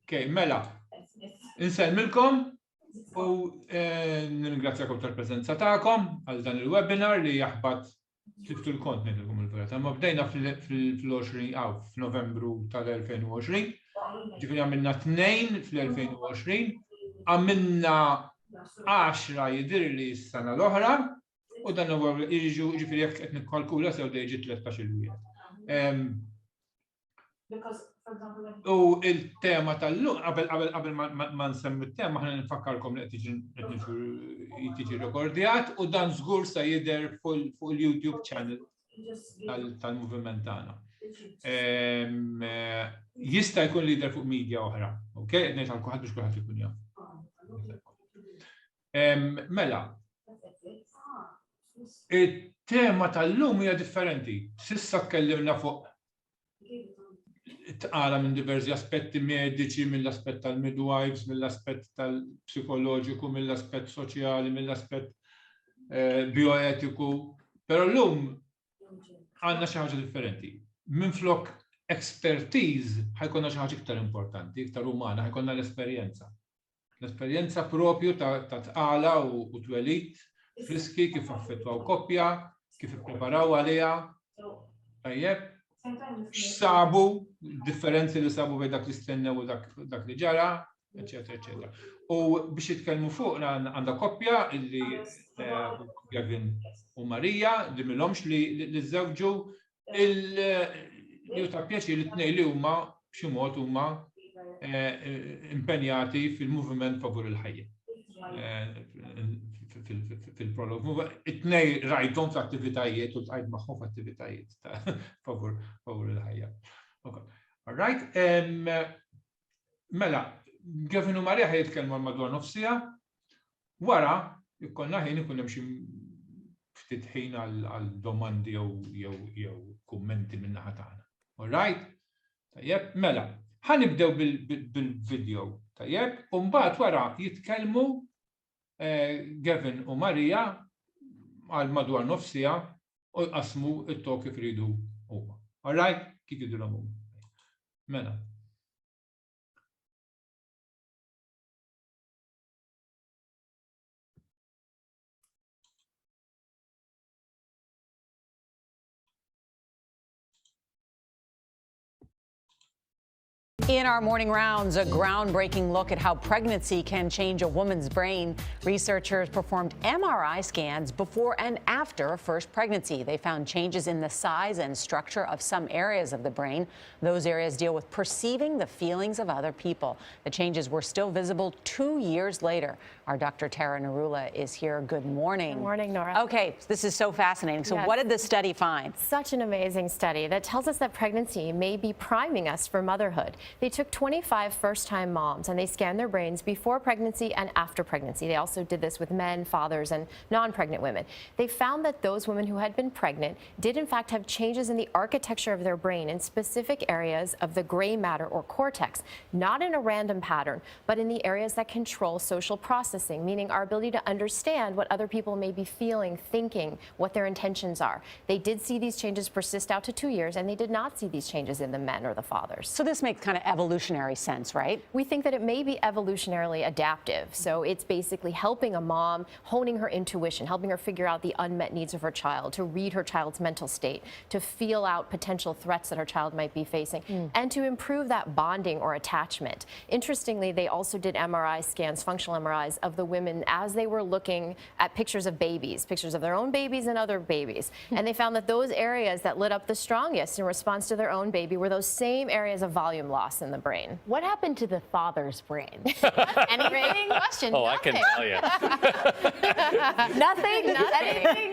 Okay, mela. Insellmilkom u ningrazzjakom tal-preżenza tagħkom għal dan il-webinar li jaħbad tliftu l-kont ngħidilkom il-verità. Ma bdejna fl-20 f'Novembru tal-2020. Ġifieri għamilna 2 fl-2020, għamilna 10 jidhirli s-sena l-oħra u dan huwa jiġu ġifieri jekk qed nikkalkula sew jiġi 13 wieħed. U il-tema tal-lum, qabel ma nsemmi il-tema, ħana nfakkarkom li tiġi rekordjat u dan żgur se jidher fuq il-YouTube channel tal-moviment tagħna. Jista' jkun li jidher fuq media oħra, okay? Qed ngħid għal kulħadd biex kulħadd ikun jaf. Mela, it-tema tal-lum hija differenti. S'issa tkellimna fuq Tqala minn diversi aspetti mediċi, mill-aspett tal-midwives, mill-aspett tal-psikoloġiku, mill-aspett soċjali, mill-aspett bioetiku. Però llum għandna xi ħaġa differenti. Minflok expertise ħajkonna xi ħaġa iktar importanti, iktar umana, ħajkonna l-esperjenza. L-esperjenza propju ta' tqala u twelid friski kif affettwaw koppja, kif ippreparaw għaliha. Tajjeb. X'sabu, differenzi li sabu bejn dak li stennew u dak li ġara, eċetera, eċetera. U biex jitkellmu fuq għandha koppja li Gavin u Marija li milhomx li żewġu li ta' pjaċir li t-tnejn li huma b'xi mod huma impenjati fil-moviment favur il-ħajja. Fil-prolog. It-tnej rajtom f'attivitajiet u tqajt magħhom f'attivitajiet ta' favur il-ħajja. All right. Mela, Gavin u Marija ħajitkellmu madwar nofsija, wara jkollna ħin ikun hemm xi ftit ħin għal domandi jew kummenti min naħa tagħna. All right? Tajjeb, mela, ħanibdew bil-video, tajjeb, u mbagħad wara jitkellmu Gavin u Marija għal madwar nofsija u jqasmu it-tok kif iridu huma. All right? Kif jidhirhom huma. Mela. In our morning rounds, a groundbreaking look at how pregnancy can change a woman's brain. Researchers performed MRI scans before and after a first pregnancy. They found changes in the size and structure of some areas of the brain. Those areas deal with perceiving the feelings of other people. The changes were still visible 2 years later. Our Dr. Tara Narula is here. Good morning. Good morning, Nora. Okay, this is so fascinating. So what did the study find? Such an amazing study that tells us that pregnancy may be priming us for motherhood. They took 25 first-time moms and they scanned their brains before pregnancy and after pregnancy. They also did this with men, fathers, and non-pregnant women. They found that those women who had been pregnant did in fact have changes in the architecture of their brain in specific areas of the gray matter or cortex, not in a random pattern, but in the areas that control social processing, meaning our ability to understand what other people may be feeling, thinking, what their intentions are. They did see these changes persist out to 2 years, and they did not see these changes in the men or the fathers. So this makes kind of evolutionary sense, right? We think that it may be evolutionarily adaptive. So it's basically helping a mom, honing her intuition, helping her figure out the unmet needs of her child, to read her child's mental state, to feel out potential threats that her child might be facing, and to improve that bonding or attachment. Interestingly, they also did MRI scans, functional MRIs, of the women as they were looking at pictures of babies, pictures of their own babies and other babies. And they found that those areas that lit up the strongest in response to their own baby were those same areas of volume loss in the brain. What happened to the father's brain? Any question? Oh, nothing. I can tell you. Nothing,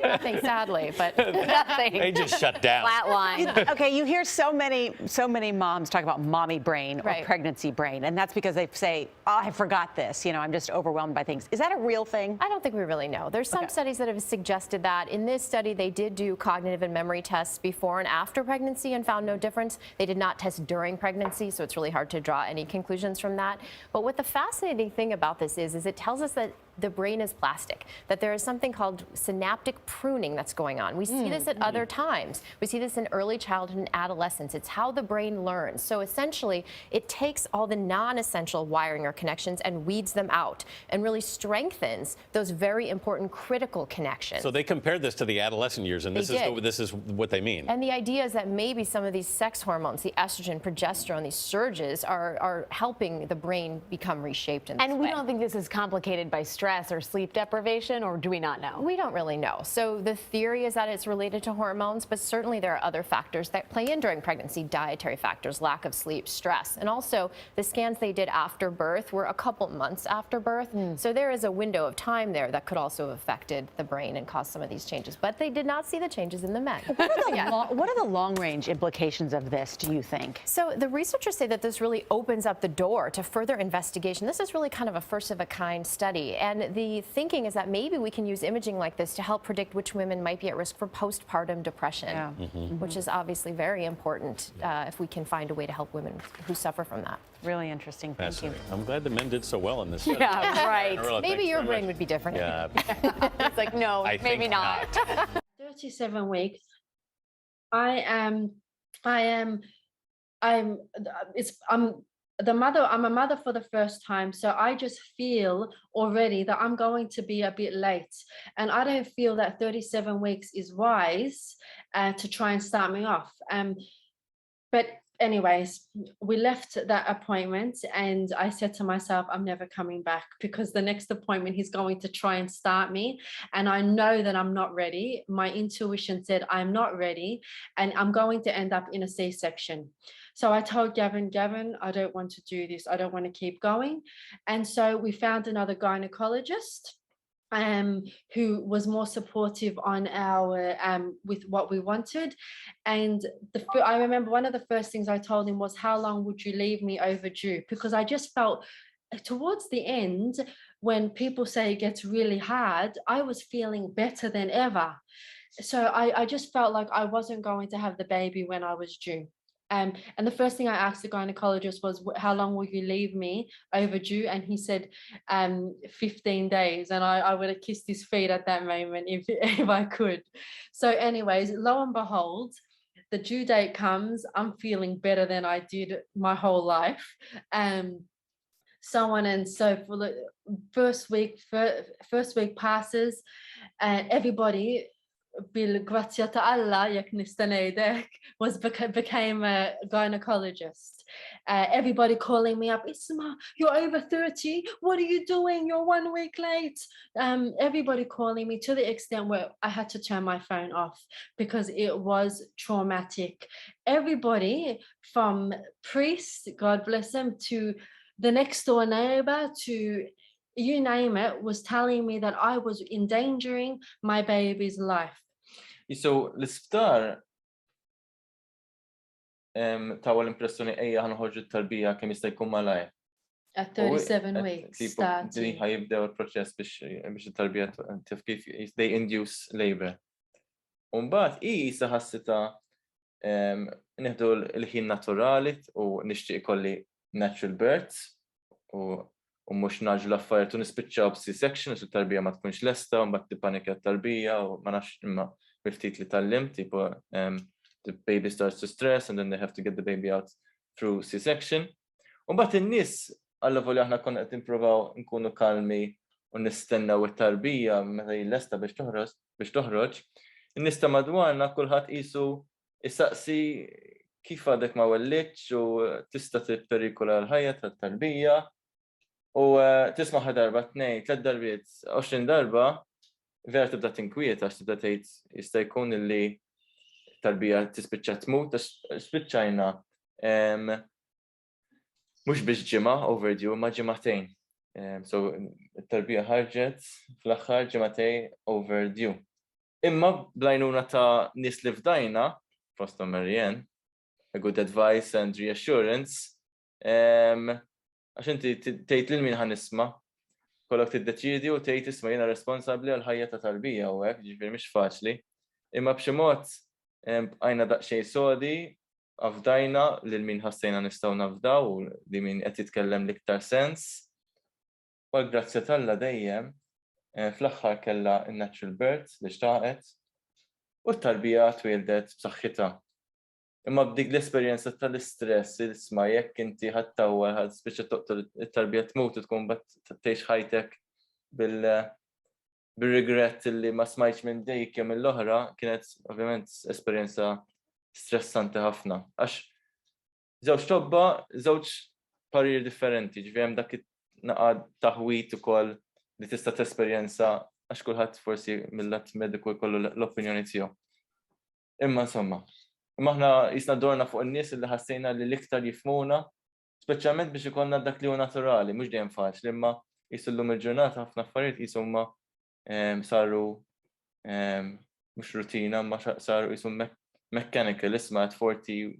nothing, sadly, but Nothing. They just shut down. Flatline. Okay, you hear so many moms talk about mommy brain or Right. pregnancy brain, and that's because they say, oh, I forgot this, you know, I'm just overwhelmed by things. Is that a real thing? I don't think we really know. There's some studies that have suggested that. In this study, they did do cognitive and memory tests before and after pregnancy and found no difference. They did not test during pregnancy, so it's really hard to draw any conclusions from that. But what the fascinating thing about this is it tells us that the brain is plastic, that there is something called synaptic pruning that's going on. We see this at other times. We see this in early childhood and adolescence. It's how the brain learns. So essentially, it takes all the non-essential wiring or connections and weeds them out and really strengthens those very important critical connections. So they compared this to the adolescent years, and this is what they mean. And the idea is that maybe some of these sex hormones, the estrogen, progesterone, these surges are helping the brain become reshaped in this way. And we don't think this is complicated by stress or sleep deprivation, or do we not know? We don't really know. So the theory is that it's related to hormones, but certainly there are other factors that play in during pregnancy, dietary factors, lack of sleep, stress. And also the scans they did after birth were a couple months after birth. So there is a window of time there that could also have affected the brain and caused some of these changes. But they did not see the changes in the men. What are the long-range implications of this, do you think? So the researchers say that this really opens up the door to further investigation. This is really kind of a first-of-a-kind study. And the thinking is that maybe we can use imaging like this to help predict which women might be at risk for postpartum depression, which is obviously very important if we can find a way to help women who suffer from that. Really interesting. Thank you. I'm glad the men did so well in this study. Yeah, right. Maybe your brain would be different. Yeah. It's like, no, maybe not. 37 weeks. I'm a mother for the first time, so I just feel already that I'm going to be a bit late, and I don't feel that 37 weeks is wise to try and start me off. But anyways, we left that appointment and I said to myself, I'm never coming back, because the next appointment he's going to try and start me, and I know that I'm not ready. My intuition said I'm not ready and I'm going to end up in a C-section. So I told Gavin, I don't want to do this. I don't want to keep going. And so we found another gynecologist who was more supportive on our with what we wanted. And I remember one of the first things I told him was, how long would you leave me overdue? Because I just felt towards the end, when people say it gets really hard, I was feeling better than ever. So I just felt like I wasn't going to have the baby when I was due. And the first thing I asked the gynecologist was, how long will you leave me overdue? And he said 15 days. And I would have kissed his feet at that moment if I could. So anyways, lo and behold, the due date comes. I'm feeling better than I did my whole life. So on and so for the first week passes, and everybody, bil-grazzja Tqala, jekk nista' ngħidlek, became a gynecologist. Everybody calling me up, Isma, you're over 30, what are you doing? You're 1 week late. Everybody calling me, to the extent where I had to turn my phone off because it was traumatic. Everybody from priests, God bless them, to the next door neighbor, to you name it, was telling me that I was endangering my baby's life. So l-isptar tawa l-impressjoni ejja ħanħorġu t-tarbija kemm jista' jkun malajr. At 37 weeks starting. Ħajibdew il-proċess biex it-tarbija tif kif they induce labor. U mbagħad isa ħassita nieħdu l-ħin naturali u nixtieq ikolli natural births u mhux naġlu l-affarijiet u nispiċċaw b-C-section u t-tarbija ma tkunx lesta u mbagħad tippanika t-tarbija u ma nafx imma ftit li tallimt, tipo the baby starts to stress and then they have to get the baby out through C-section. U mbagħad in-nies alla volja aħna konna qed nippruvaw nkunu kalmi u nistennew it-tarbija meta lesta biex toħroġ. In-nies ta' madwarna kulħadd qisu issaqsi kif għadek ma wellitx u tista' tipperikola l-ħajja tat-tarbija u tisma' darba 2, 3 darbiet, 20 darba vera tibda tinkwieta għax tibda tgħid jista' jkun illi tarbija tispiċċa tmut għax spiċċajna mhux biex ġimgħa overdue ma ġimgħatejn. So it-tarbija ħarġet fl-aħħar ġimgħatejn overdue. Imma blajnuna ta' nies li fdajna, fosthom Marianne, a good advice and reassurance, għax inti tgħid lil min ħanisma' kollok tiddeċiedi u tgħid isma' jiena responsabbli għal ħajja ta' tarbija u hekk, ġifieri mhix faċli. Imma b'xi mod bqajna daqsxejn sodi, afdajna lil min ħassejna nistgħu nafdaw u li min qed jitkellem l-iktar sens. U grazzja Alla dejjem fl-aħħar kellha natural birth li xtaqet u t-tarbija twildet b'saħħitha. Imma b'dik l-esperjenza tal-istress, isma' jekk inti ħattawwa ħadd spiċċa toqtol it-tarbija tmut u tkun bad tgħix ħajtek bil-regret li ma smajtx minn dik jew mill-oħra, kienet ovvjament esperjenza stressanti ħafna. Għax żewġ tobba, żewġ parir differenti, ġifieri hemm dak naqgħad taħwit ukoll li tista' tesperjenza għax kulħadd forsi mill-lat mediku jkollu l-opinjoni tiegħu. Imma insomma, aħna jisna dorna fuq in-nies li ħassejna li l-iktar jifhmuna, speċjalment biex ikollna dak li hu naturali, mhux dejjem faċli, imma qisu llum il-ġurnata ħafna affarijiet qisu huma saru mhux rutina, ma saru qisu mechanical, isma' 40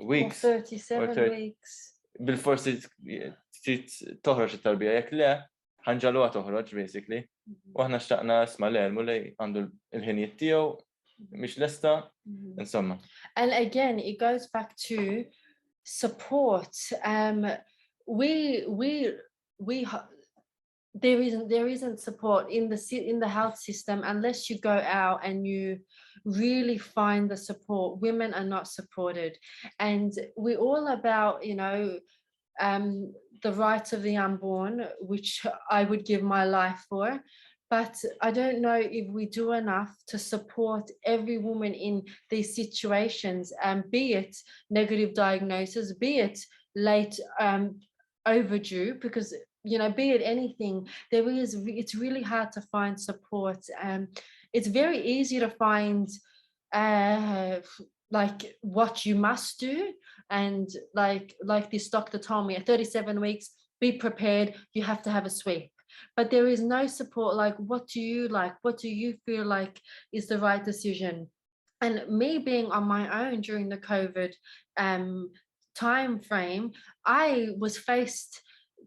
weeks. 37 weeks. Bil-forsi trid toħroġ it-tarbija jekk le, ħanġaluha toħroġ basically. U aħna xtaqna isma' l-elmu li għandu l-ħinijiet tiegħu mhix lesta, insomma. And again, it goes back to support. There isn't support in the health system unless you go out and you really find the support. Women are not supported, and we're all about, the rights of the unborn, which I would give my life for. But I don't know if we do enough to support every woman in these situations, be it negative diagnosis, be it late overdue, because be it anything, it's really hard to find support. It's very easy to find like what you must do, and like this doctor told me, at 37 weeks, be prepared, you have to have a sweep. But there is no support, like what do you feel like is the right decision? And me being on my own during the COVID time frame, I was faced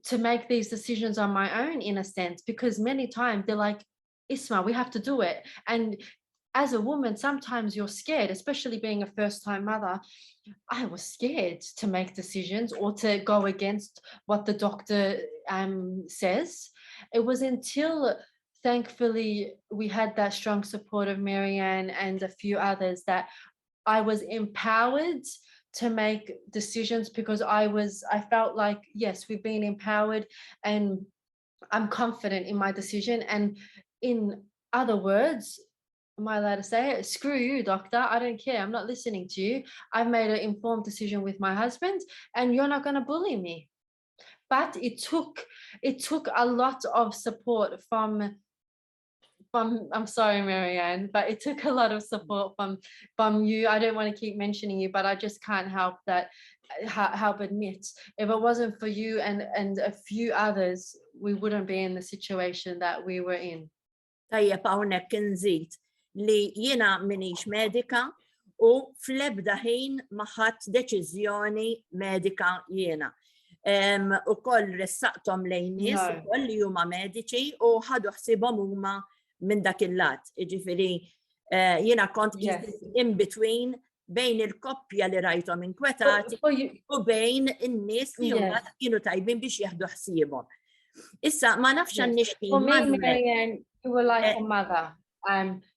to make these decisions on my own, in a sense, because many times they're like, Isma, we have to do it. And as a woman, sometimes you're scared, especially being a first-time mother. I was scared to make decisions or to go against what the doctor says. It was until, thankfully, we had that strong support of Marianne and a few others that I was empowered to make decisions, because I felt like, yes, we've been empowered and I'm confident in my decision. And in other words, am I allowed to say it? Screw you, doctor. I don't care. I'm not listening to you. I've made an informed decision with my husband and you're not going to bully me. But it took a lot of support from I'm sorry, Marianne, but it took a lot of support from you. I don't want to keep mentioning you, but I just can't help admit, if it wasn't for you and a few others, we wouldn't be in the situation that we were in. Tajjeb, hawnhekk inżid li jiena minix medika u fl-ebda ħin ma ħadd deċiżjoni medika jiena. Ukoll ressaqthom lejn nies ukoll li huma mediċi u ħadu ħsiebhom huma minn dak il-lat. Jiġifieri jiena kont in between bejn il-koppja li rajthom inkwetati u bejn in-nies li huma kienu tajbin biex jieħdu ħsiebhom. Issa ma nafx għan-nixtieq. For me, Marianne, you were like a mother.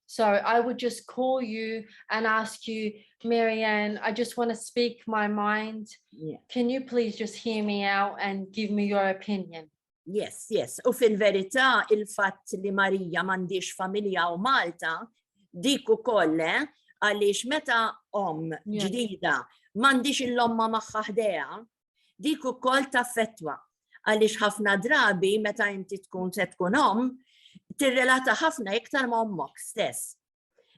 So I would just call you and ask you, Marianne, I just want to speak my mind. Yeah. Can you please just hear me out and give me your opinion? Yes, yes. U fil-verità il-fatt li Marija m'għandix familja u Malta, dik ukoll għaliex meta ġdida m'għandix il-omma magħha ħdejha, dik ukoll taffettwa. Għaliex ħafna drabi meta inti tkun se tkun tirrelata ħafna iktar ma' ommok stess.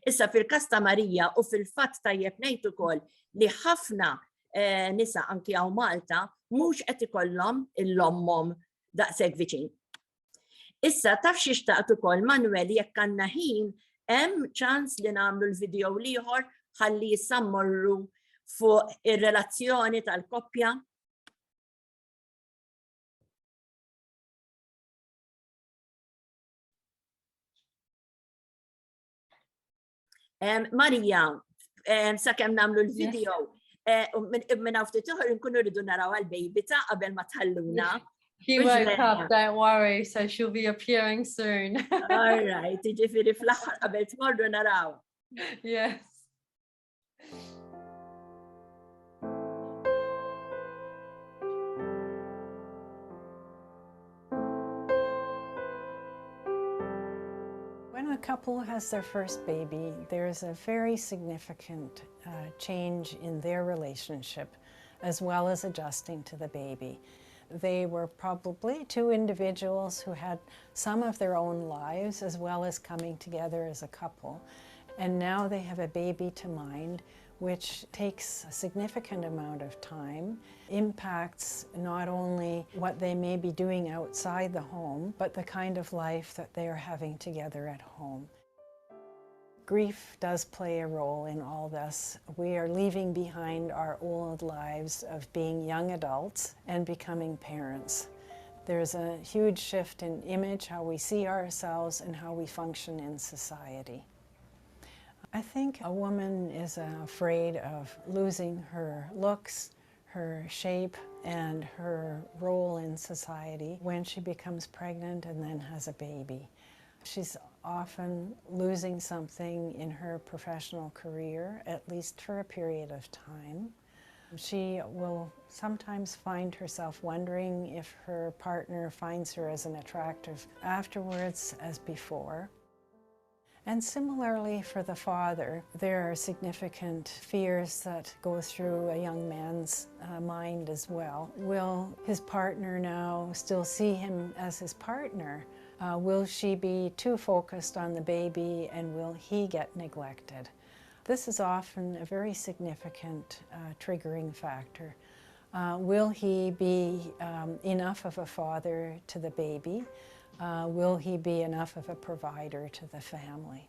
Issa fil-każ ta' Marija u fil-fatt tajjeb ngħid ukoll li ħafna nisa anki hawn Malta mhux qed ikollhom il-ommhom daqshekk viċin. Issa taf xi xtaqt ukoll Manuel jekk għandna ħin hemm ċans li nagħmlu l-video ieħor ħalli issa mmorru fuq ir-relazzjoni tal-koppja. Marija, sakemm nagħmlu l-video, minn ftit ieħor nkunu rridu naraw għall-baby ta' qabel ma tħalluna. He woke up, don't worry, so she'll be appearing soon. All right, ġifiri fl-aħħar qabel tmorru naraw. Yes. When a couple has their first baby, there's a very significant change in their relationship, as well as adjusting to the baby. They were probably two individuals who had some of their own lives, as well as coming together as a couple. And now they have a baby to mind, which takes a significant amount of time, impacts not only what they may be doing outside the home, but the kind of life that they are having together at home. Grief does play a role in all this. We are leaving behind our old lives of being young adults and becoming parents. There's a huge shift in image, how we see ourselves and how we function in society. I think a woman is afraid of losing her looks, her shape, and her role in society when she becomes pregnant and then has a baby. She's often losing something in her professional career, at least for a period of time. She will sometimes find herself wondering if her partner finds her as attractive afterwards as before. And similarly for the father, there are significant fears that go through a young man's mind as well. Will his partner now still see him as his partner? Will she be too focused on the baby, and will he get neglected? This is often a very significant triggering factor. Will he be enough of a father to the baby? Will he be enough of a provider to the family?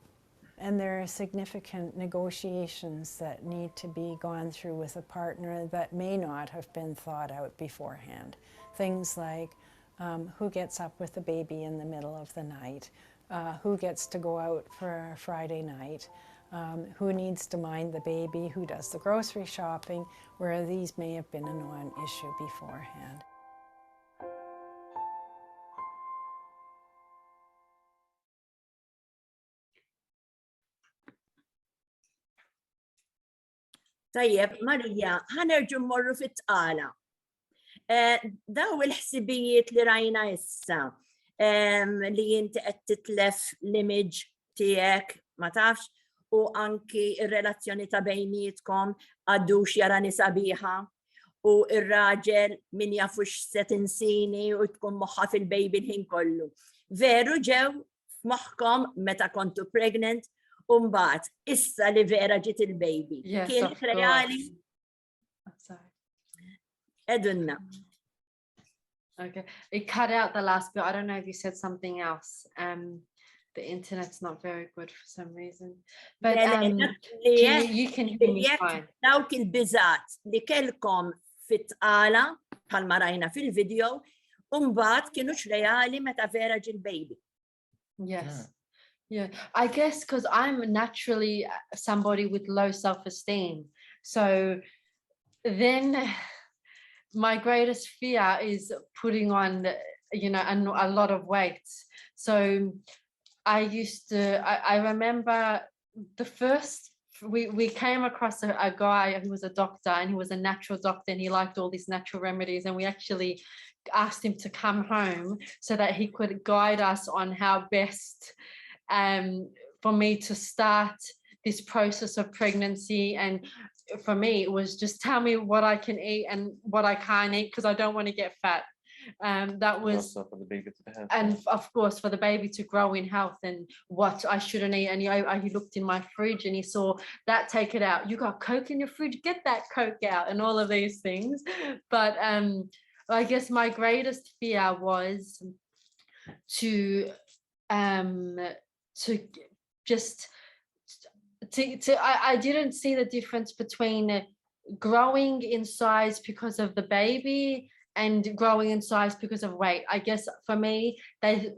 And there are significant negotiations that need to be gone through with a partner that may not have been thought out beforehand. Things like who gets up with the baby in the middle of the night, who gets to go out for a Friday night, who needs to mind the baby, who does the grocery shopping, where these may have been a non-issue beforehand. Tajjeb, Marija, ħanerġu mmorru fit-Tqala. Daw il-ħsibijiet li rajna issa, li jinti qed titlef l-image tiegħek, ma tafx, u anki ir-relazzjoni ta' bejnietkom għaddux jara nisabiħa, u ir-raġel min jafux se tinsini u tkun moħħa fil-baby l-ħin kollu. Veru ġew f'moħħkom meta kontu pregnant, u mbagħad issa li vera ġiet il-baby. Kien reali? Edunna. Okay, it cut out the last bit. I don't know if you said something else. The internet's not very good for some reason. But you can hear me fine. Dawk il-biżat li kellkom fit-Tqala bħalma rajna fil-video, u mbagħad kienu reali meta vera ġie il-baby. Yes. Yeah, I guess because I'm naturally somebody with low self-esteem. So then my greatest fear is putting on, a lot of weight. So I remember the first, we came across a guy who was a doctor, and he was a natural doctor, and he liked all these natural remedies, and we actually asked him to come home so that he could guide us on how best for me to start this process of pregnancy. And for me, it was just tell me what I can eat and what I can't eat, because I don't want to get fat. That was, for the baby to have. And of course for the baby to grow in health, and what I shouldn't eat. And he looked in my fridge and he saw that, take it out. You got Coke in your fridge, get that Coke out, and all of these things. But I guess my greatest fear was I didn't see the difference between growing in size because of the baby and growing in size because of weight. I guess for me, I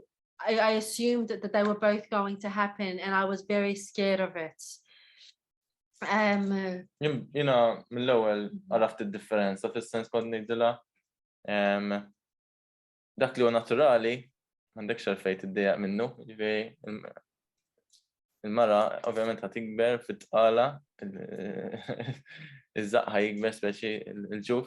assumed that they were both going to happen, and I was very scared of it. Mill-ewwel għaraft id-differenza fis-sens kont ngħidilha dak li huwa naturali m'għandekx għalfejn tiddejjaq minnu, il-mara ovvjament ħatikber fit-tqala, iż-żaqqa jikber speċi il-ġuf.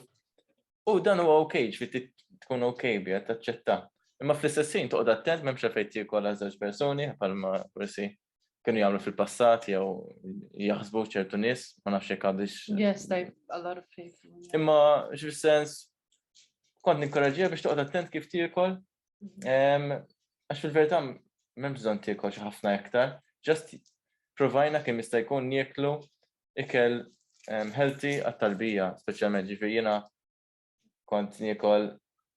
U dan huwa okej, ġifieri tkun okej biha taċċetta. Imma fl-istessin toqgħod attent m'hemmx għalfejn tiekol għal żewġ persuni bħalma forsi kienu jagħmlu fil-passat jew jaħsbu ċertu nies, ma nafx hekk għadix. Yes, a lot of people. Imma fis-sens kont ninkoraġġiha biex toqgħod attent kif tiekol. Għax fil-verità m'hemmx bżonn tiekol xi ħafna iktar. Just provajna kemm jista' jkun nieklu ikel healthy għat-talbija, speċjalment ġifieri jiena kont niekol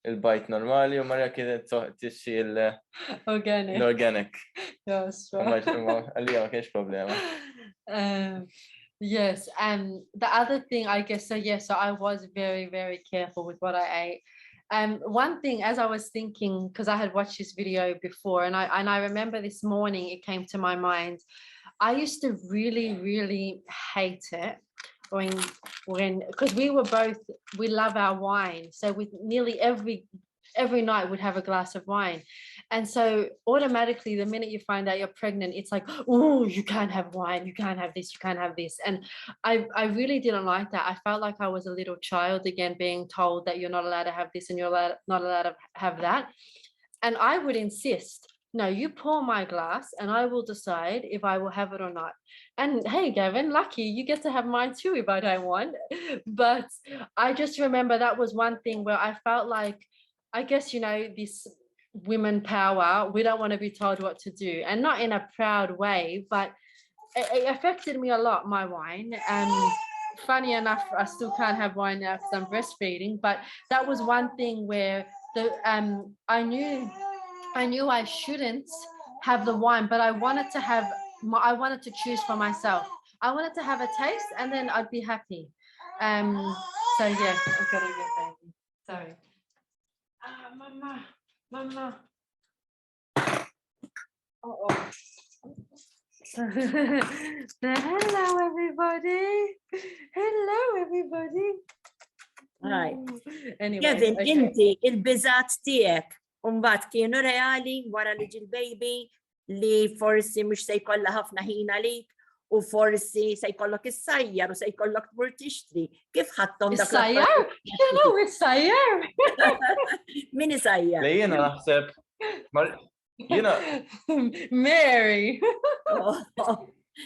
il-bajt normali u Marja kienet tixxi l-organic. Yes, Għalija ma kienx problema. Yes, and the other thing, I guess, so I was very, very careful with what I ate. One thing, as I was thinking, because I had watched this video before, and I remember this morning it came to my mind. I used to really, really hate it when because we love our wine, so with nearly every night we'd have a glass of wine, and so automatically the minute you find out you're pregnant, it's like, oh, you can't have wine, you can't have this, you can't have this. And I really didn't like that. I felt like I was a little child again, being told that you're not allowed to have this and you're not allowed to have that. And I would insist, no, you pour my glass and I will decide if I will have it or not. And hey, Gavin, lucky you get to have mine too if I don't want. But I just remember that was one thing where I felt like, I guess, this women power, we don't want to be told what to do, and not in a proud way, but it affected me a lot, my wine. Funny enough, I still can't have wine now because I'm breastfeeding, but that was one thing where I knew I shouldn't have the wine, but I wanted to choose for myself. I wanted to have a taste and then I'd be happy. So yeah, I've got to get baby. Sorry. Mama. Uh-oh. Hello, everybody. Right. Anyway, Gavin, okay. inti il-biżat tiegħek mbagħad kienu reali wara li ġil baby li forsi mhux se jkollha ħafna ħin għalik u forsi se jkollok is-sajjar u se jkollok tmur tixtri. Kif ħadthom dak is-sajjar? Is-sajjar? Min isajjar? Li jiena naħseb Mary.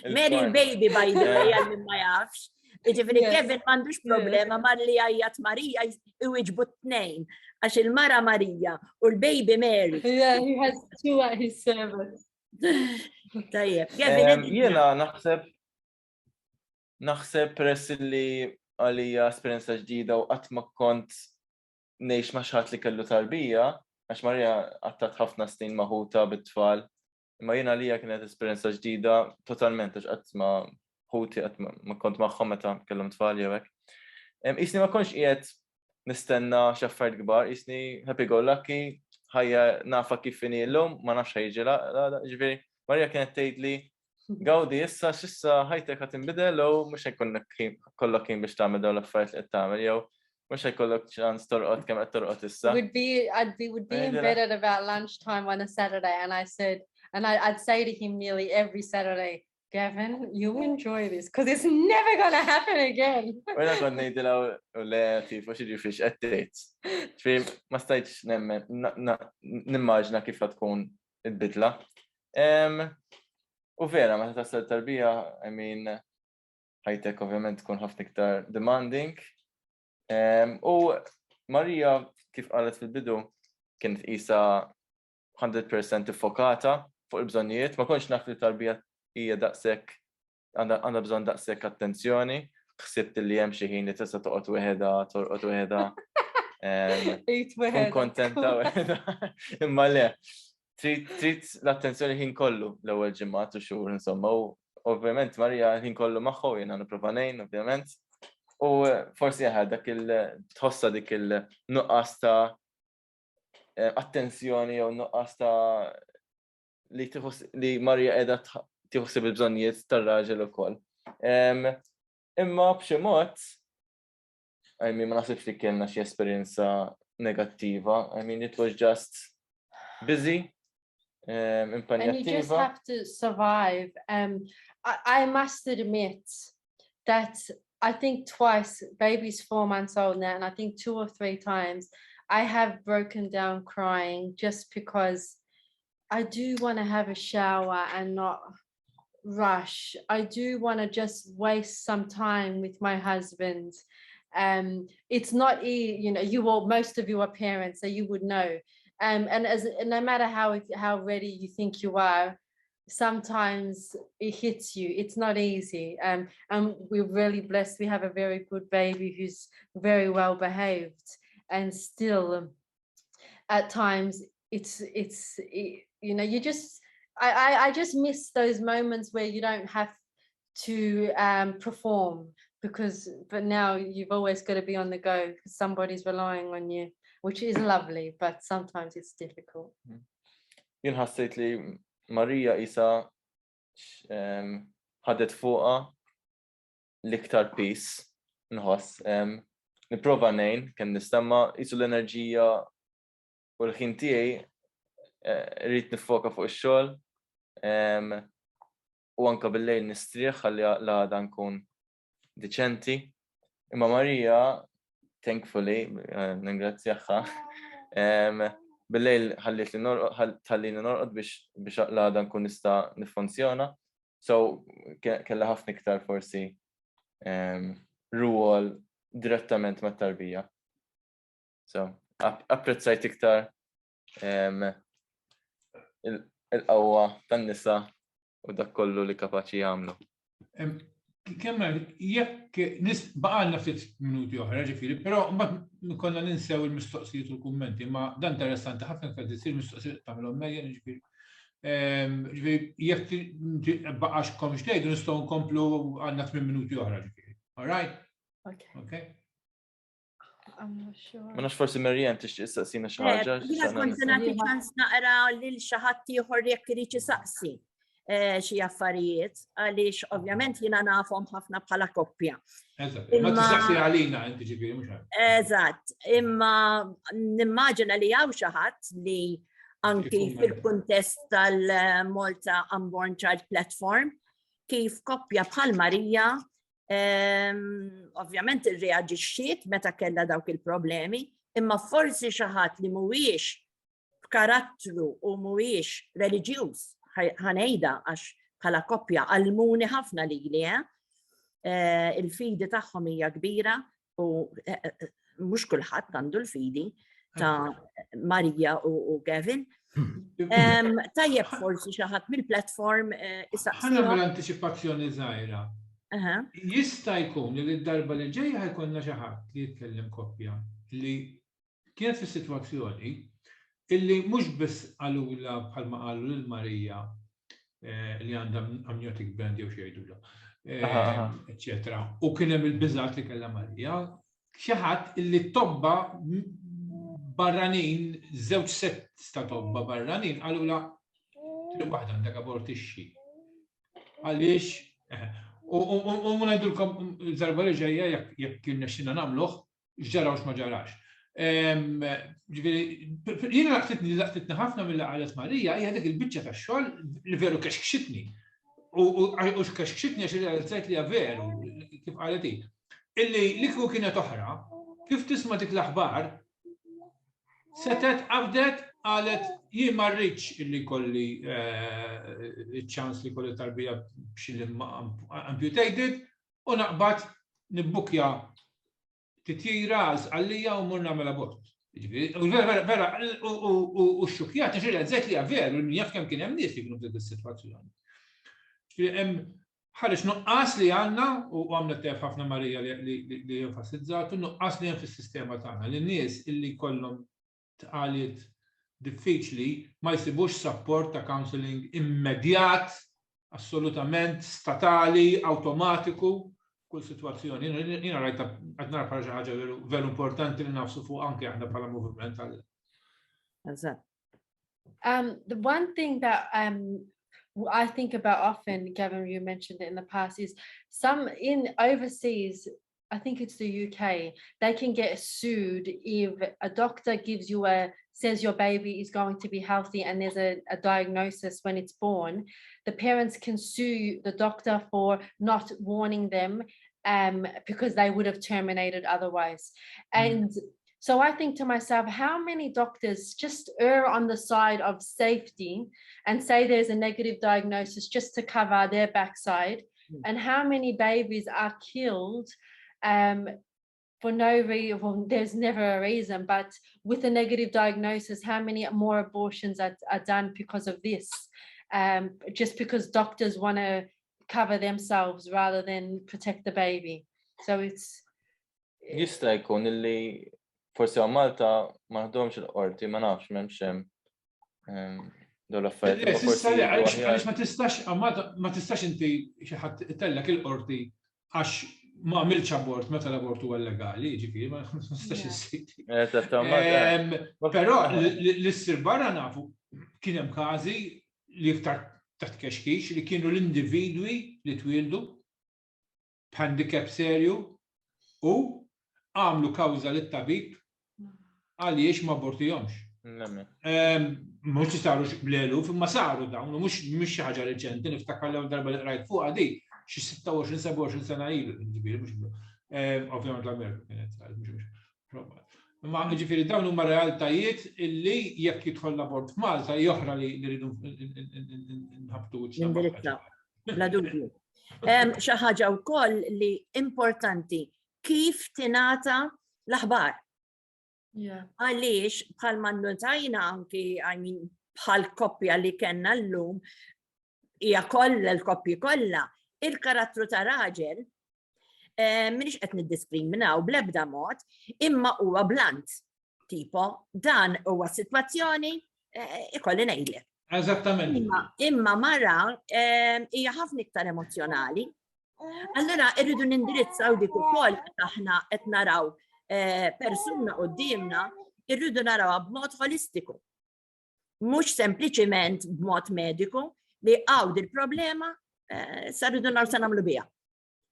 Mary il-baby by the way għal min ma jafx. Ġifieri Kevin m'għandux problema malli għajjat Marija iwiġbu t-tnejn għax il-mara Marija u l-baby Mary. Yeah, he has two at his service. Tajjeb. Jiena naħseb peress li għalija esperjenza ġdida u qatt ma kont ngħix ma' xi ħadd li kellu tarbija, għax Marija għattat ħafna snin maħuta bit-tfal, imma jiena għalija kienet esperjenza ġdida totalment għax qatt ma ħuti qatt ma kont magħhom meta kellhom tfal jew hekk. Isni ma kontx qiegħed nistenna xi affarijiet kbar, isni happy go lucky, ħajja nafa kif inhi llum, ma nafx ħajġi ġifieri Marija kienet tgħidli gawdi issa x'issa ħajtek ħadd inbidel u mhux ħajkollok ħin biex tagħmel dawn l-affarijiet li qed tagħmel jew mhux ħajkollok ċans torqod kemm qed torqod issa. Would be in bed at about lunchtime on a Saturday, and I'd say to him nearly every Saturday, Gavin, you enjoy this because it's never gonna happen again. Wara kont ngħidilha u le tifo xi ġifiex qed tgħid. Ġifieri ma stajtx nimmaġna kif tkun il-bidla. U vera, meta tasal tarbija, ħajtek ovvjament tkun ħafna iktar demanding. U Marija kif qalet fil-bidu kienet qisha 100% iffokata fuq il-bżonnijiet, ma kontx naf li tarbija hija daqshekk għandha bżonn daqshekk attenzjoni, ħsibt li hemm xi ħin li tista' toqgħod weħeda, torqod weħeda. Tkun kontenta weħeda. Imma le, trid l-attenzjoni ħin kollu l-ewwel ġimgħat u xhur insomma, u ovvjament Marija ħin kollu magħha jiena nipprova ngħin ovvjament. U forsi dak tħossha dik il-nuqqas ta' attenzjoni jew nuqqas ta' li Marija qiegħda tieħseb il-bżonnijiet tar-raġel ukoll. Imma b'xi mod ma naħsibx li kellna xi esperjenza negattiva. I mean, it was just busy, And you just impegnattiva. have to survive. I must admit that I think twice, baby's 4 months old now, and I think 2 or 3 times I have broken down crying just because I do want to have a shower and not rush. I do want to just waste some time with my husband. It's not you know, you all, most of you are parents, so you would know. And no matter how ready you think you are, sometimes it hits you. It's not easy. And we're really blessed. We have a very good baby who's very well behaved, and still at times it's you know, you just I just miss those moments where you don't have to perform, but now you've always got to be on the go because somebody's relying on you, which is lovely, but sometimes it's difficult. Jien ħassejt li Marija isa ħadet fuqha l-iktar peace nħoss. Nipprova ngħin kemm nistemma isu l-enerġija u l-ħin tiegħi rrid nifoka fuq ix-xogħol u anke bil-lejl nistrieħ ħalli l-għada nkun diċenti. Imma Marija, thankfully, ningrazzjahha, bil-lejl ħallini norqod biex l-għada nkun nista' nifunzjona. So kellha ħafna iktar forsi rwol direttament mat-tarbija. So apprezzajt iktar il-qawwa tan-nisa u dak kollu li kapaċi jagħmlu. Kemm jekk baqalna ftit minuti oħra ġifieri, però mbagħad konna ninsew il-mistoqsijiet u l-kummenti, ma dan interessanti ħafna qed isir mistoqsijiet tagħmilhom mejja ġifieri. Ġifieri jekk baqax komx tgħidu nistgħu nkomplu għandna 8 minuti oħra ġifieri. All right? Okay. I'm not sure. Ma nafx forsi Marjan tixtieq issaqsina xi ħaġa. Jiena kont nagħti ċans naqra lil xi ħadd ieħor jekk irid isaqsi xi affarijiet, għaliex ovvjament jiena nafhom ħafna bħala koppja. Eżatt, ma tistaqsi għalina inti ġifieri mhux hekk. Eżatt, imma nimmaġina li hawn xi ħadd li anki fil-kuntest tal-Malta Unborn Child Platform kif koppja bħal Marija ovvjament irreaġixxiet meta kellha dawk il-problemi, imma forsi xi ħadd li mhuwiex b'karattru u mhuwiex reliġjuż ħanejda għax bħala koppja għalmuni ħafna lili, il-fidi tagħhom hija kbira u mhux kulħadd għandu l-fidi ta' Marija u Gavin. Tajjeb forsi xi ħadd mill-platform ħana mill-antiċipazzjoni żgħira. Jista' jkun li d-darba li ġejja ħajkollna xi ħadd li jitkellem koppja li kienet fis-sitwazzjoni illi mhux biss qalula bħalma qalu lil Marija li għandha amniotic band jew xi jgħidulha, eċetera. U kien hemm il-biżgħat li kellha Marija, xi ħadd illi tobba barranin, żewġ sett ta' tobba barranin qalula waħda għandek abortixxi. Għaliex u ma ngħidulkom il-darba li ġejja jekk kien nexxina nagħmluh x'ġara u x'ma ġarax. Jiena laqtitni ħafna mill-qalet Marija hija dik il-biċċa tax-xogħol li veru kexkxitni. U kexkxitni għax realizzajt li hija veru kif qalet hi. Illi li kieku kienet oħra, kif tisma' dik l-aħbar, setet qabdet qalet jien ma rridx illi kolli ċans li kolli tarbija b'xi amputated u naqbad nibbukja titjira għalija u mur nagħmel abort. Vera, u x-xukjat realizzajt li hija veru li jaf kemm kien hemm nies li kienu f'dik is-sitwazzjoni. Hemm ħareġ nuqqas li għandna u għamlet tef ħafna Marija li enfasizzatu nuqqas li hemm fis-sistema tagħna li nies illi kollhom tqaliet diffiċli ma jsibux support ta' counseling immedjat, assolutament statali, awtomatiku, kull sitwazzjoni. Jiena rajta qed nara bħala xi ħaġa veru importanti li nafsu fuq anke aħna bħala moviment tal. The one thing that I think about often, Gavin, you mentioned it in the past, is some in overseas I think it's the UK, they can get sued if a doctor gives you says your baby is going to be healthy and there's a diagnosis when it's born. The parents can sue the doctor for not warning them because they would have terminated otherwise. And so I think to myself, how many doctors just err on the side of safety and say there's a negative diagnosis just to cover their backside? And how many babies are killed for no reason? Well, there's never a reason, but with a negative diagnosis, how many more abortions are done because of this? Just because doctors want to cover themselves rather than protect the baby. So it's... Jista' jkun illi forsi għal Malta ma ħdomx il-qorti, ma nafx m'hemmx hemm dawn l-affarijiet. Għaliex ma tistax inti xi ħadd itellek il-qorti għax ma għamilx abort meta l-abort huwa legali, ġifieri ma tistax issir. Però l-issir barra nafu kien hemm każi li iktar taħt kexkix li kienu l-individwi li twildu b'handicap serju u għamlu kawża lit-tabib għaliex ma abortihomx. Mhux saru blelu, ma saru dawn, mhux xi ħaġa reċenti, niftakar l-ewwel darba li qrajt fuqha di xi 26-27 sena ilu, ġifieri mhux ovvjament l-Amerika kienet Ma ġifieri dawn huma realtajiet illi jekk jidħol l-abort f'Malta joħra li rridu nħabtu wiċċna. Bla dubju. Xi ħaġa wkoll li importanti kif tingħata l-aħbar. Għaliex bħalma nnotajna anki bħal koppja li kellna llum hija kollha l-koppji kollha il-karattru ta' raġel minix qed niddiskriminaw bl-ebda mod, imma huwa blant. Tipo, dan huwa sitwazzjoni ikolli ngħidlek. Eżattament. Imma mara hija ħafna iktar emozjonali. Allora irridu nindirizzaw dik ukoll aħna qed naraw persuna qudiemna, irridu narawha b'mod holistiku. Mhux sempliċiment b'mod mediku li hawn il-problema sa rridu naraw se nagħmlu biha.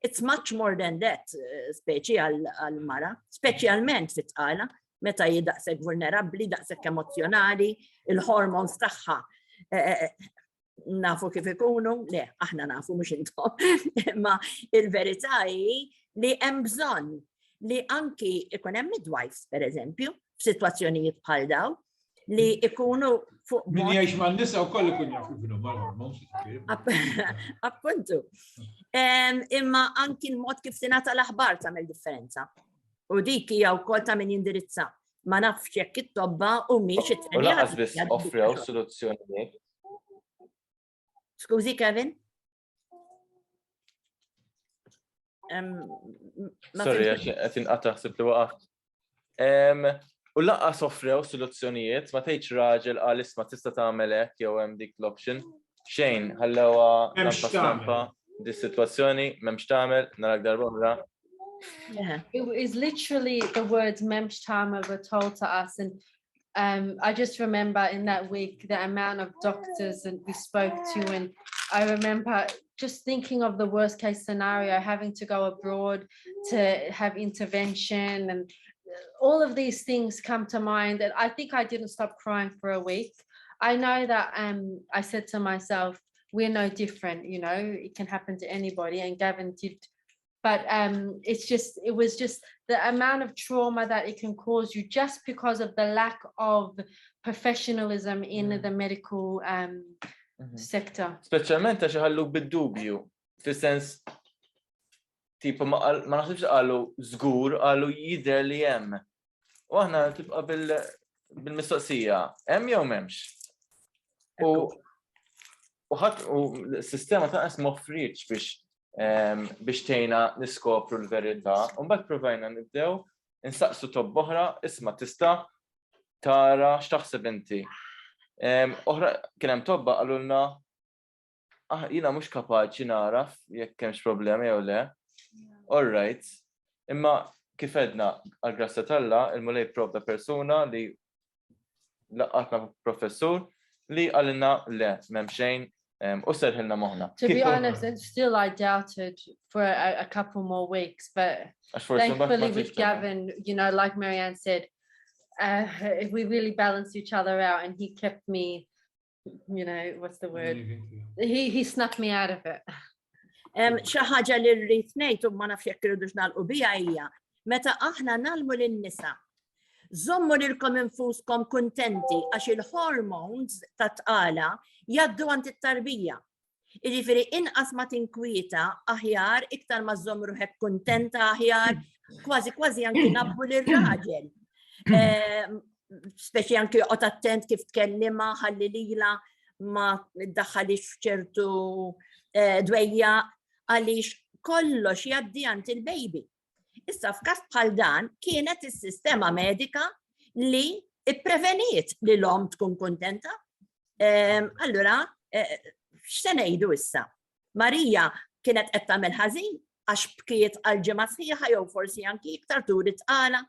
It's much more than that, speċi għal-mara, speċjalment fit Tqala, meta daqshekk vulnerabbli, daqshekk emozjonali, il-hormones tagħha nafu kif ikunu, le, aħna nafu mhux intom, imma il-verità hi li hemm bżonn li anki ikun hemm midwives, pereżempju, f'sitwazzjonijiet bħal dawn, li ikunu fuq. Min jgħix man-nisa wkoll ikun jafu kienu mal-hormones. Appuntu. Imma anki l-mod kif tingħata l-aħbar tagħmel differenza. U dik hija wkoll ta' min jindirizza. Ma nafx jekk it-tobba u mhix U laqas biss offrew soluzzjonijiet. Skużi, Kevin? Sorry, qed inqata' ħsib li waqaft. U laqqas offrew soluzzjonijiet, ma tgħidx raġel qal isma' tista' tagħmel hekk jew hemm dik l-option. Xejn, ħallewha stampa dis-sitwazzjoni, m'hemmx tagħmel, narak darba oħra. It is literally the words "memx tagħmel" were told to us, and I just remember in that week the amount of doctors that we spoke to, and I remember just thinking of the worst case scenario, having to go abroad to have intervention, and all of these things come to mind. And I think I didn't stop crying for a week. I know that I said to myself, we're no different, you know, it can happen to anybody, and Gavin did. But it was just the amount of trauma that it can cause you just because of the lack of professionalism in the medical sector. Speċjalment għax ħallu bid-dubju, fis-sens tipo ma naħsibx qalu żgur, qalu jidher li hemm. U aħna tibqa' bil-mistoqsija, hemm jew m'hemmx. U l-sistema taqas m'offritx biex tgħinna niskopru l-verità. U mbagħad provajna nibdew insaqsu tobb oħra, isma' tista' tara x'taħseb inti. Oħra kien hemm tobba qalulna jiena mhux kapaċi naraf jekk hemmx problemi jew le. All right. Imma kif edna għal-grassa talla, il-mulej provda persuna li laqqatna professur li għalina le, m'hemm xejn U serħilna moħna. To be honest, and still I doubted for a couple more weeks, but thankfully with Gavin, you know, like Marianne said, we really balanced each other out, and he kept me, you know, what's the word? He snuffed me out of it. Xi ħaġa li rrid ngħid u ma nafx jekk irridux nagħlqu biha hija meta aħna nagħmlu lin-nisa. Żommu lilkom infuskom kuntenti għax il-hormones ta' tqala jgħaddu għand it-tarbija. Jiġifieri inqas ma tinkwieta aħjar, iktar ma żomm ruħek kuntenta aħjar, kważi anki nabbu lir-raġel. Speċi anki joqgħod attent kif tkellimha ħalli lilha ma ddaħħalix f'ċertu dwejja għaliex kollox jgħaddi għand il-baby. Issa f'każ bħal dan kienet is-sistema medika li ippreveniet li l-om tkun kuntenta. Allura, x'se ngħidu issa? Marija kienet qed tagħmel ħażin għax bkiet għal ġimgħa sħiħa jew forsi anki iktar turi tqala.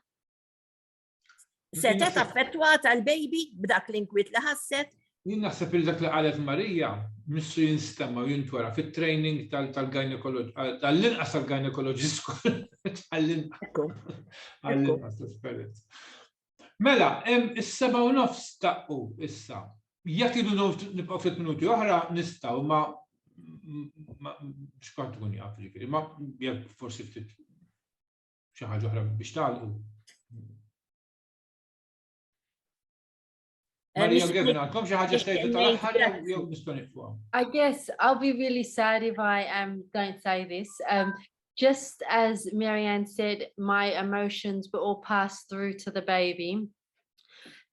Setet affettwata l-baby b'dak l-inkwiet li ħasset. Jien naħseb il dak li qalet Marija missu jinstemma u jintwara fit-training tal-inqas tal-gynecologist għall-inqas l-esperjenza. Mela, is-7:30 taqqu issa. Jekk idu nibqgħu ftit minuti oħra nistgħu ma x'kont tkun jaf li ma jekk forsi ftit xi ħaġa oħra biex tagħlqu. I guess I'll be really sad if I don't say this. Just as Marianne said, my emotions were all passed through to the baby.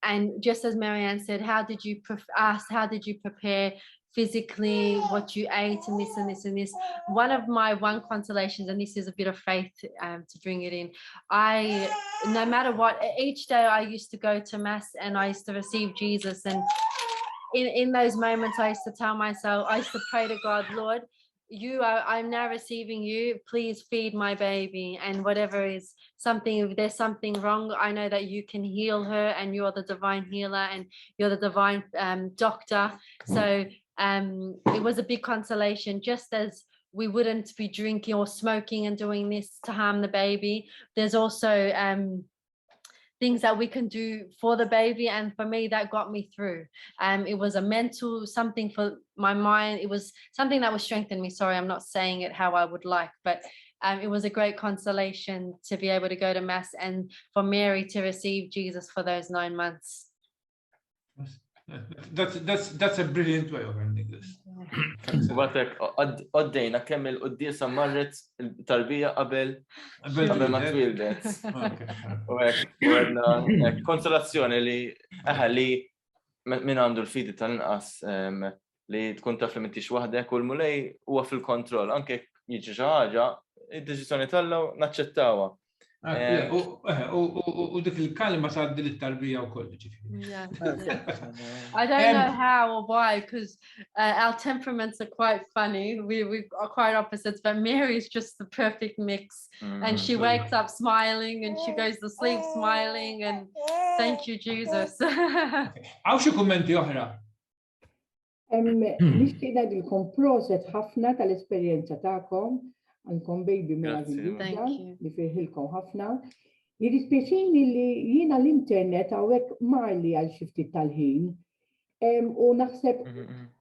And just as Marianne said, how did you prepare physically, what you ate, and this and this and this? One of my consolations, and this is a bit of faith to bring it in, no matter what, each day I used to go to mass and I used to receive Jesus, and in those moments I used to tell myself, I used to pray to God, Lord, I'm now receiving you, please feed my baby, and whatever is something, if there's something wrong, I know that you can heal her, and you're the divine healer, and you're the divine doctor. So it was a big consolation, just as we wouldn't be drinking or smoking and doing this to harm the baby. There's also things that we can do for the baby, and for me that got me through. It was a mental something for my mind. It was something that was strengthened me. Sorry, I'm not saying it how I would like, but it was a great consolation to be able to go to mass and for Mary to receive Jesus for those 9 months. That's a brilliant way of ending this. Batek, għoddejna kemm il-quddiesa marret il-tarbija qabel ma twildet. U hekk konsolazzjoni li min għandu l-fidi tal-inqas li tkun taf li m'intix waħdek u l-mulej huwa fil-kontroll. Anke jiġi xi ħaġa, id-deċiżjoni tagħlaw naċċettawha. U dik il-kalma tgħaddi lit-tarbija wkoll ġifieri. I don't know how or why, because our temperaments are quite funny. We are quite opposites, but Mary's just the perfect mix. And she wakes up smiling and she goes to sleep smiling, and thank you, Jesus. Għaw xi kummenti oħra? Nixtieq ngħidilkom proset ħafna tal-esperjenza tagħkom. Għandkom baby meravigljuża li firħilkom ħafna. Jiddispjaċini li jiena l-internet hawnhekk marli għal xi ftit tal-ħin u naħseb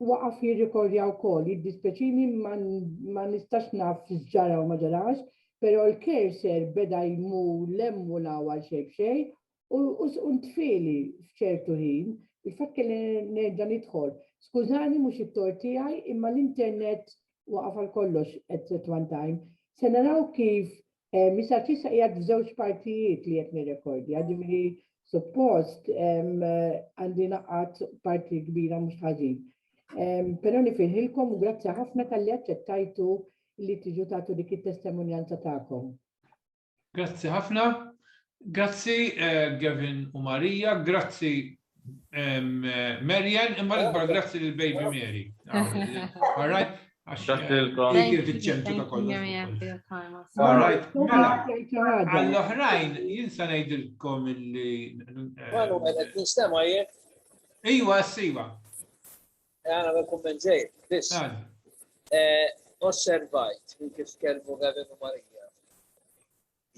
waqaf jirrikordja wkoll. Jiddispjaċini ma nistax naf x'ġara u ma ġarax, però l-kerser beda jmu lemmu l-ewwel xejn u ntfieli f'ċertu ħin. Il-fatt kelli nerġa' nidħol. Skużani mhux it-tort tiegħi, imma l-internet waqaf għal kollox at one time. Se naraw kif Mr. Tissa qiegħed f'żewġ partijiet li qed nirrekordja, ġifieri suppost għandi naqgħad parti kbira mhux ħażin. Però nifirħilkom u grazzi ħafna tal-li aċċettajtu li tiġu tagħtu dik it-testimonjanza tagħkom. Grazzi ħafna. Grazzi Gavin u Marija, grazzi Marianne, imma l-ikbar grazzi lil baby Mary. All right? Għall-oħrajn, jinsa ngħidilkom illi. Ejwa, siwa. Għana għakum menġej, bis. Osservajt, minn kif kelmu Gavin u Marija.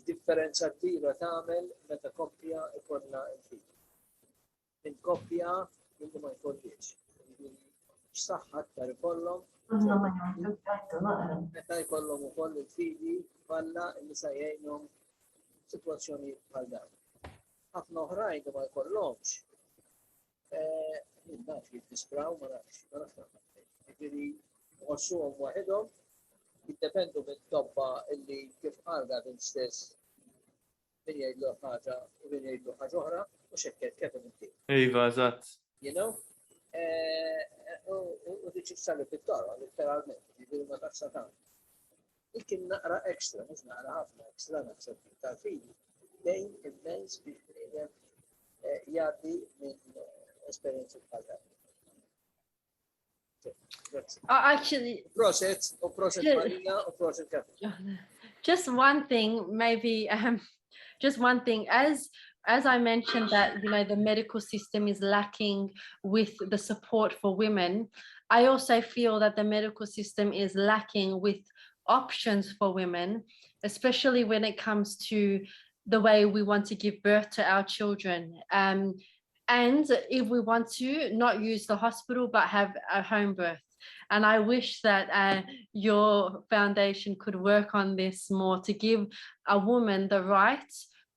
Differenza kbira tagħmel meta koppja ikollha l-figli. Minn koppja minnu ma jkollix. X'saħħa aktar ikollhom. Meta jkollhom ukoll il-figli balla li se jgħinhom sitwazzjonijiet bħal dawn. Ħafna oħrajn ma jkollhomx. Naf jittispraw ma nafx. Jiġifieri għossuhom waħedhom jiddependu mit-tobba illi kif qal Gavin stess min jgħidlu ħaġa u min jgħidlu ħaġa oħra u xekket kif inti. Iva, eżatt. You know? U diċi f'salli fit-toro, letteralment, jiġifieri ma tafx satan. Kien naqra ekstra, mhux naqra ħafna ekstra naħseb tal-figli dejn immens biex bniedem jgħaddi minn esperjenzi bħal dawn. Actually, just one thing, maybe, just one thing. As I mentioned that, you know, the medical system is lacking with the support for women, I also feel that the medical system is lacking with options for women, especially when it comes to the way we want to give birth to our children. And if we want to not use the hospital, but have a home birth. And I wish that your foundation could work on this more to give a woman the right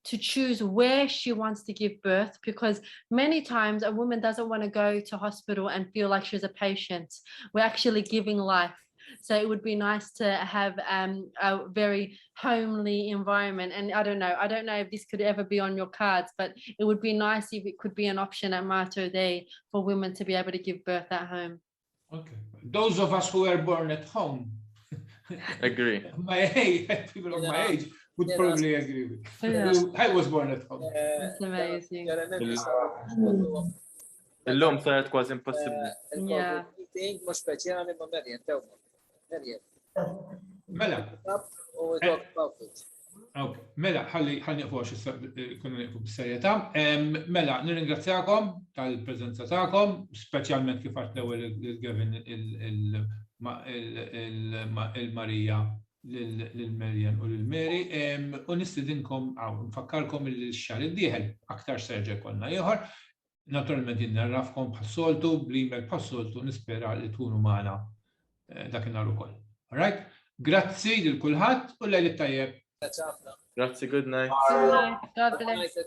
to choose where she wants to give birth, because many times a woman doesn't want to go to hospital and feel like she's a patient. We're actually giving life. So it would be nice to have a very homely environment. And I don't know if this could ever be on your cards, but it would be nice if it could be an option at Mater Day for women to be able to give birth at home. Okay. Those of us who were born at home. Agree. My age, people of my age would probably agree with. I was born at home. That's amazing. Illum saret kważi impossibbli. Yeah. Mela. Okay. Mela, ħalli nieqfu għax kunna nieqfu bis-serjetà. Mela, nirringrazzjakom tal-preżenza tagħkom, speċjalment kif għadt l-ewwel il-Gavin il-Marija lil-Merjem u lil-Mary, u nistidinkom nfakkarkom il-xahar id-dieħel aktar serġa' jkollna ieħor. Naturalment jinnarrafkom bħas-soltu, bl-email bħas-soltu, nispera li tkunu magħna dakinhar ukoll. All right? Grazzi lil kulħadd u lejl tajjeb. Grazie, good night. God bless.